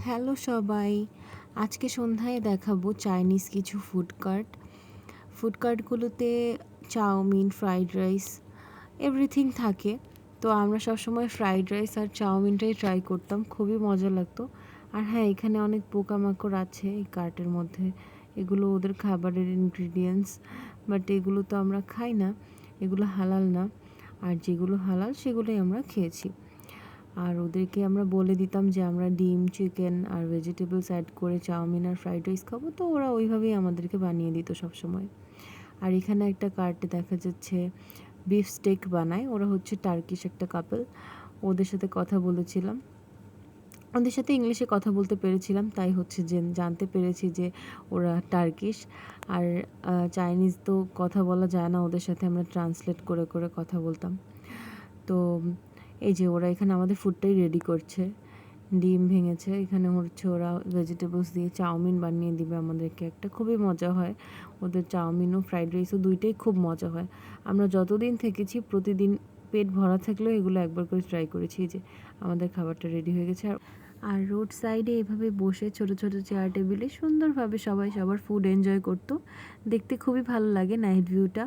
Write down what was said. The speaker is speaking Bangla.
হ্যালো সবাই, আজকে সন্ধ্যায় দেখাবো চাইনিজ কিছু ফুড কার্টগুলোতে চাউমিন, ফ্রাইড রাইস এভরিথিং থাকে। তো আমরা সবসময় ফ্রাইড রাইস আর চাউমিনটাই ট্রাই করতাম, খুবই মজা লাগতো। আর হ্যাঁ, এখানে অনেক পোকামাকড় আছে এই কার্টের মধ্যে, এগুলো ওদের খাবারের ইনগ্রিডিয়েন্টস, বাট এগুলো তো আমরা খাই না, এগুলো হালাল না। আর যেগুলো হালাল সেগুলোই আমরা খেয়েছি। আর ওদেরকে আমরা বলে দিতাম যে আমরা ডিম, চিকেন আর ভেজিটেবলস অ্যাড করে চাউমিন আর ফ্রাইড রাইস খাবো, তো ওরা ওইভাবেই আমাদেরকে বানিয়ে দিত সবসময়। আর এখানে একটা কার্টে দেখা যাচ্ছে বিফ স্টেক বানায়, ওরা হচ্ছে টার্কিশ একটা কাপল। ওদের সাথে কথা বলেছিলাম, ওদের সাথে ইংলিশে কথা বলতে পেরেছিলাম, তাই হচ্ছে যে জানতে পেরেছি যে ওরা টার্কিশ। আর চাইনিজ তো কথা বলা যায় না ওদের সাথে, আমরা ট্রান্সলেট করে করে কথা বলতাম। তো এই যে ওরা এখানে আমাদের ফুডটাই রেডি করছে, ডিম ভেঙেছে, এখানে হচ্ছে ওরা ভেজিটেবলস দিয়ে চাউমিন বানিয়ে দিবে আমাদেরকে একটা, খুবই মজা হয় ওদের চাউমিন ও ফ্রাইড রাইসও দুইটাই খুব মজা হয়। আমরা যতদিন থেকেছি প্রতিদিন পেট ভরা থাকলেও এগুলো একবার করে ট্রাই করেছি। যে আমাদের খাবারটা রেডি হয়ে গেছে। আর রোড সাইডে এভাবে বসে ছোট ছোট চেয়ার টেবিলে সুন্দরভাবে সবাই সবার ফুড এনজয় করতো, দেখতে খুবই ভালো লাগে নাইট ভিউটা।